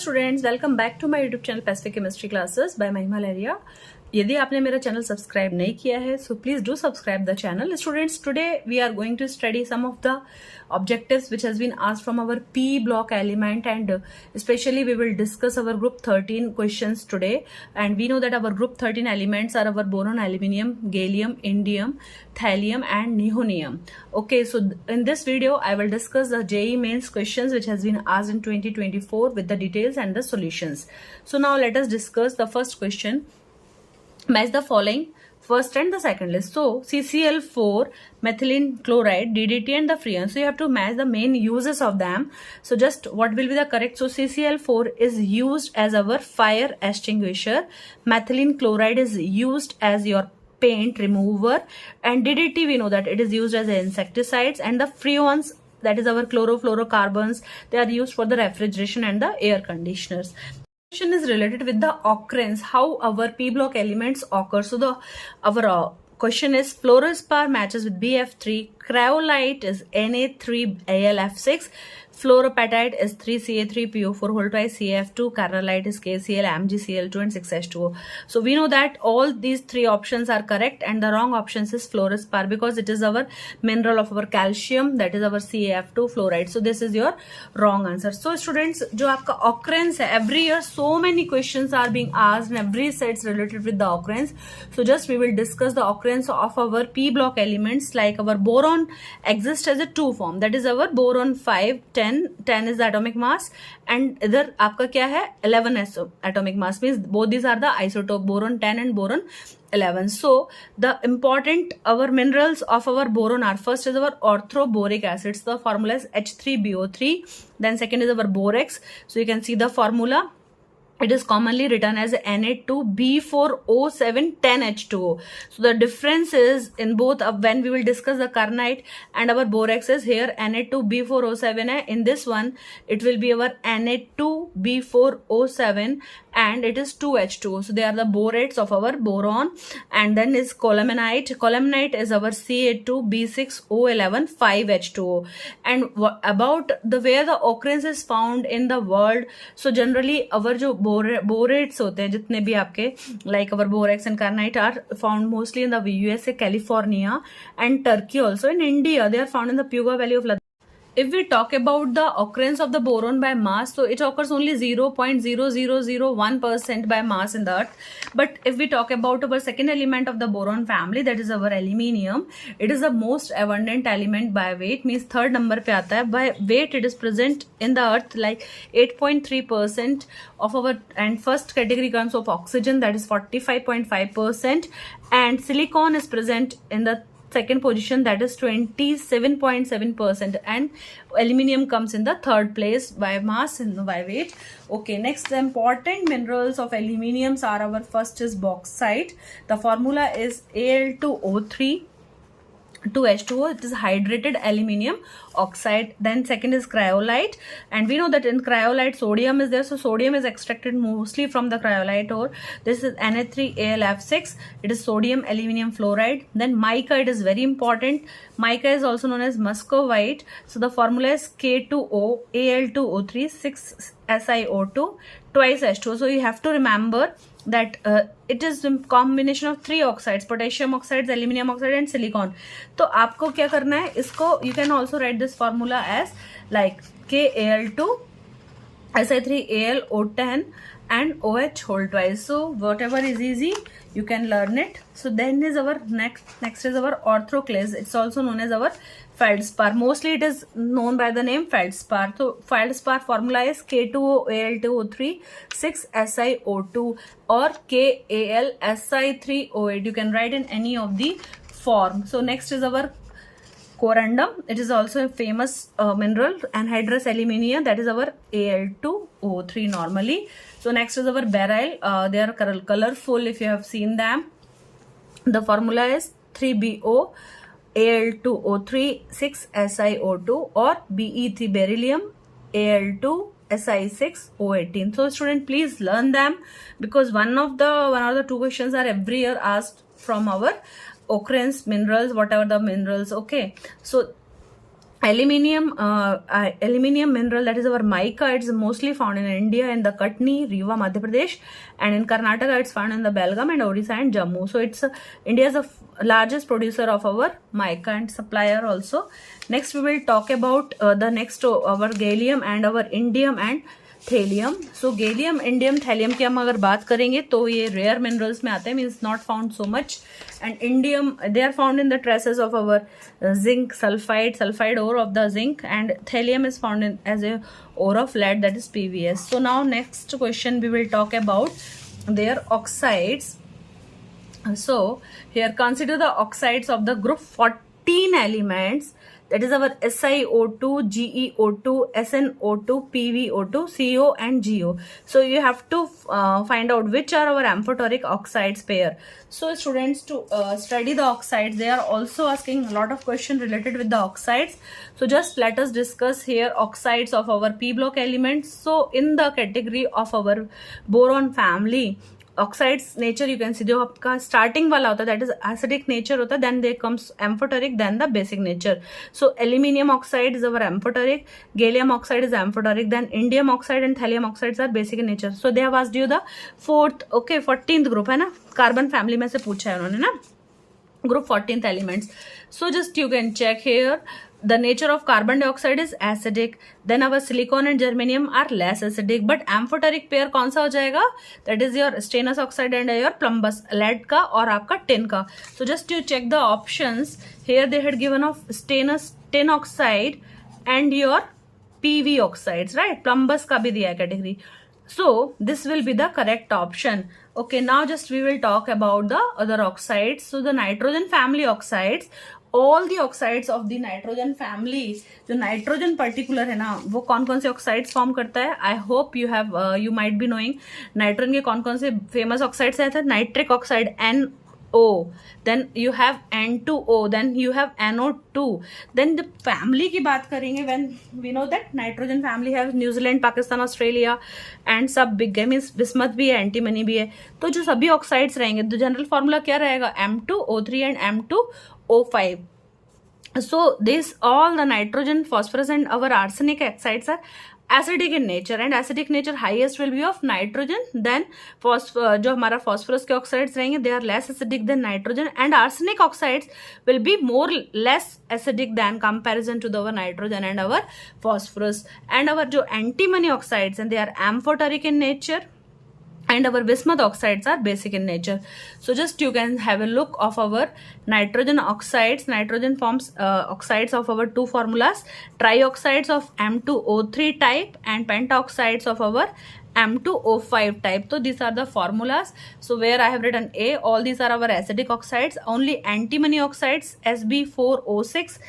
Students, welcome back to my YouTube channel Pacific chemistry classes by Mahima Lahariya. यदि आपने मेरा channel subscribe नहीं किया है so please do subscribe the channel. Students, today we are going to study some of the objectives which has been asked from our P block element, and especially we will discuss our group 13 questions today. And we know that our group 13 elements are our boron, aluminium, gallium, indium, thallium and neodymium. Okay, so in this video I will discuss the JEE mains questions which has been asked in 2024 with the details and the solutions. So now let us discuss the first question. Match the following first and the second list. So CCl4, methylene chloride, DDT and the freon. So you have to match the main uses of them. So just what will be the correct? So CCl4 is used as our fire extinguisher. Methylene chloride is used as your paint remover, and DDT we know that it is used as insecticides, and the freons, that is our chlorofluorocarbons, they are used for the refrigeration and the air conditioners. Question is related with the occurrence, how our P block elements occur. So our question is fluorspar matches with BF3, cryolite is Na3AlF6, fluoropatite is 3Ca3PO4 whole twice CF2, carnallite is KCl, MgCl2 and 6H2O. So we know that all these three options are correct, and the wrong options is fluorspar because it is our mineral of our calcium, that is our CaF2 fluoride. So this is your wrong answer. So students, जो आपका occurrence है, every year so many questions are being asked and every sets related with the occurrence. So just we will discuss the occurrence of our P block elements. Like our boron exists as a two form, that is our boron 5, 10 is the atomic mass, and इधर आपका क्या है 11 atomic mass, means both these are the isotope, boron 10 and boron 11. So the important our minerals of our boron are, first is our orthoboric acids, the formula is H3BO3, then second is our borax. So you can see the formula. It is commonly written as Na2B4O7 10H2O. So the difference is in both when we will discuss the carnite and our borax is here Na2B4O7 hai. In this one it will be our Na2B4O7 and it is 2H2O. So they are the borates of our boron. And then is colomenite. Colomenite is our Ca2B6O11 5H2O. And about the where the occurrence is found in the world. So generally our जो बोरेट्स होते हैं जितने भी आपके, like our borax and carnite are found mostly in the USA, California and Turkey. Also in India they are found in the Puga Valley of Ladakh. If we talk about the occurrence of the boron by mass, so it occurs only 0.0001% by mass in the earth. But if we talk about our second element of the boron family, that is our aluminium, it is the most abundant element by weight, means third number पे आता है. By weight it is present in the earth like 8.3% of our, and first category comes of oxygen, that is 45.5%, and silicon is present in the second position, that is 27.7%, and aluminium comes in the third place by mass and by weight. Okay, next the important minerals of aluminiums are, our first is bauxite, the formula is Al2O3 2H2O, it is hydrated aluminium oxide. Then second is cryolite, and we know that in cryolite sodium is there, so sodium is extracted mostly from the cryolite ore. This is Na3AlF6, it is sodium aluminium fluoride. Then mica, it is very important. Mica is also known as muscovite, so the formula is K2O Al2O3 6SiO2 twice H2O. So you have to remember that it is a combination of three oxides, potassium oxides, aluminium oxide and silicon. तो आपको क्या करना है इसको, you can also write this formula as like KAl2 Si3AlO10 and OH whole twice. So whatever is easy you can learn it. So then is our next is our orthoclase. It's also known as our feldspar. Mostly it is known by the name feldspar. So feldspar formula is K2OAl2O3 6SiO2 or KAlSi3O8. You can write in any of the form. So next is our corundum. It is also a famous mineral. Anhydrous aluminium, that is our Al2O3 normally. So next is our beryl. They are colorful if you have seen them. The formula is 3BO Al2O3 6SiO2 or Be3 beryllium Al2 Si6O18. So student, please learn them because one of the two questions are every year asked from our occurrence minerals, whatever the minerals. Okay, so Aluminium mineral, that is our mica. It's mostly found in India in the Katni, Rewa, Madhya Pradesh, and in Karnataka it's found in the Belgaum and Odisha and Jammu. So it's India is the largest producer of our mica and supplier also. Next we will talk about the next our gallium and our indium and thallium. So gallium, indium, thallium की हम अगर बात करेंगे तो ये rare minerals में आते हैं, means not found so much. And indium, they are found in the traces of our zinc sulphide ore of the zinc, and thelium is found in as a ore of lead, that is PVS. So now next question we will talk about their oxides. So here consider the oxides of the group 14 elements, that is our SiO2, GeO2, SnO2, PbO2, CO and GO. So you have to find out which are our amphoteric oxides pair. So students, to study the oxides, they are also asking a lot of questions related with the oxides. So just let us discuss here oxides of our p block elements. So in the category of our boron family, oxides nature you can see, जो आपका starting वाला होता है that is acidic nature होता है, then they comes amphoteric, then the basic nature. So aluminium oxide is our amphoteric, gallium oxide is amphoteric, then indium oxide and thallium oxides are basic in nature. So they have asked you the 14th group है ना, carbon family में से पूछा है उन्होंने ना, group 14th elements. So just you can check here. The nature of carbon dioxide is acidic. Then our silicon and germanium are less acidic. But amphoteric pair कौन सा हो जाएगा? That is your stannous oxide and your plumbous, lead का और आपका tin का. So just you check the options. Here they had given of stannous tin oxide and your PV oxides, right? Plumbous का भी दिया है category. So this will be the correct option. Okay, now just we will talk about the other oxides. So the nitrogen family oxides, all the oxides of the nitrogen family, जो nitrogen particular है ना, वो कौन कौन से oxides form करता है. I hope you have you might be knowing nitrogen के कौन कौन से फेमस ऑक्साइड्स हैं. Nitric oxide NO, then you have N2O, then you have NO2. then the family की बात करेंगे, when we know that nitrogen family has New Zealand, Pakistan, Australia and सब big है, मीन्स बिस्मथ भी है, एंटीमनी भी है. तो जो सभी ऑक्साइड्स रहेंगे तो जनरल फॉर्मूला क्या रहेगा? M2O3 and M2O5. So this all the nitrogen, phosphorus and our arsenic oxides are acidic in nature, and acidic nature highest will be of nitrogen. then जो हमारा phosphorus के oxides रहेंगे, they are less acidic than nitrogen, and arsenic oxides will be more less acidic than comparison to our nitrogen and our phosphorus. and our जो antimony oxides, and they are amphoteric in nature, and our bismuth oxides are basic in nature. So just you can have a look of our nitrogen oxides. Nitrogen forms oxides of our two formulas, trioxides of M2O3 type and pentaoxides of our M2O5 type. So these are the formulas. So where I have written A, all these are our acidic oxides. Only antimony oxides Sb4O6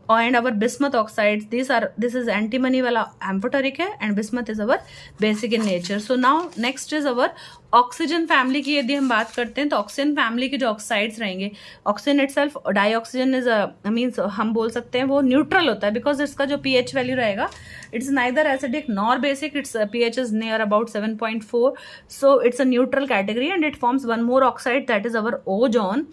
and our bismuth oxides, this is antimony वाला amphoteric है, and bismuth is our basic in nature. So now next is our oxygen family की यदि हम बात करते हैं तो oxygen family के जो ऑक्साइड्स रहेंगे, oxygen itself dioxygen is means हम बोल सकते हैं वो न्यूट्रल होता है, बिकॉज इसका जो पीएच वैल्यू रहेगा it's neither acidic nor basic, it's pH is near about 7.4. So it's a neutral category and it forms one more oxide, that is our ozone.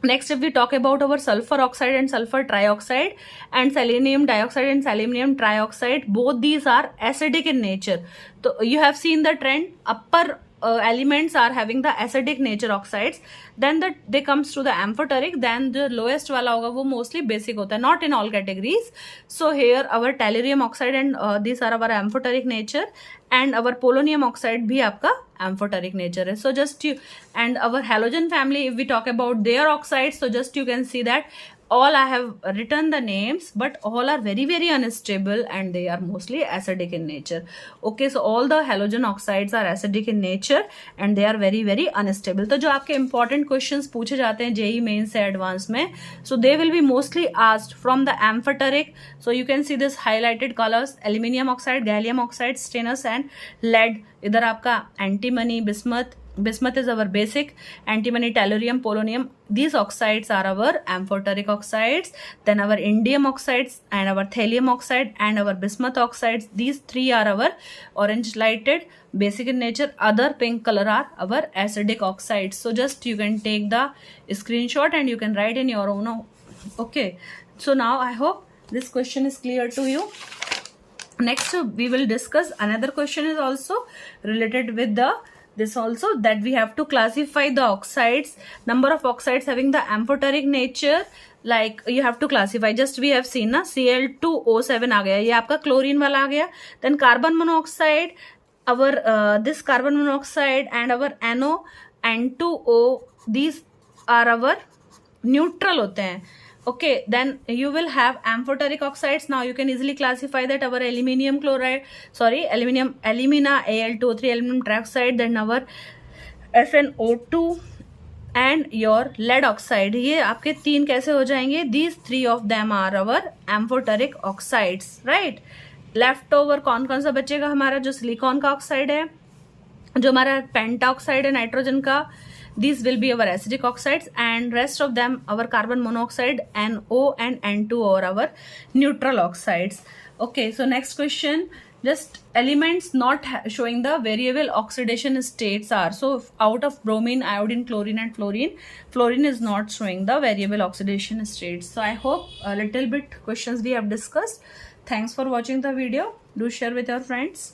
Next, if we talk about our sulfur oxide and sulfur trioxide and selenium dioxide and selenium trioxide, both these are acidic in nature. So you have seen the trend, upper elements are having the acidic nature oxides, then they comes to the amphoteric, then the lowest वाला होगा वो mostly basic होता है, not in all categories. So here our tellurium oxide and these are our amphoteric nature, and our polonium oxide भी आपका amphoteric nature है. So just you, and our halogen family, if we talk about their oxides, so just you can see that all I have written the names, but all are very very unstable and they are mostly acidic in nature. Okay, so all the halogen oxides are acidic in nature and they are very very unstable. तो जो आपके important questions पूछे जाते हैं JEE main से advanced में, so they will be mostly asked from the amphoteric. So you can see this highlighted colors, aluminium oxide, gallium oxide, stannous and lead. इधर आपका antimony, bismuth is our basic, antimony, tellurium, polonium, these oxides are our amphoteric oxides. Then our indium oxides and our thallium oxide and our bismuth oxides, these three are our orange lighted, basic in nature. Other pink color are our acidic oxides. So just you can take the screenshot and you can write in your own. Okay, so now I hope This question is clear to you. Next we will discuss another question is also related with the this also, that we have to classify the oxides, number of oxides having the amphoteric nature. Like you have to classify, just we have seen na Cl2O7 आ गया, ये आपका chlorine वाला आ गया. Then carbon monoxide, our this carbon monoxide and our NO and 2O, these are our neutral होते हैं. Okay, then you will have amphoteric oxides. Now you can easily classify that our alumina Al2O3 aluminum trioxide, then our FnO2 and your lead oxide. ये आपके तीन कैसे हो जाएंगे? These three of them are our amphoteric oxides, right? Left over कौन कौन सा बचेगा हमारा? जो सिलिकॉन का ऑक्साइड है, जो हमारा पेंटा ऑक्साइड है नाइट्रोजन का, these will be our acidic oxides, and rest of them our carbon monoxide, NO and N2O are our neutral oxides. Okay, so next question, just elements not showing the variable oxidation states are. So out of bromine, iodine, chlorine and fluorine is not showing the variable oxidation states. So I hope a little bit questions we have discussed. Thanks for watching the video. Do share with your friends.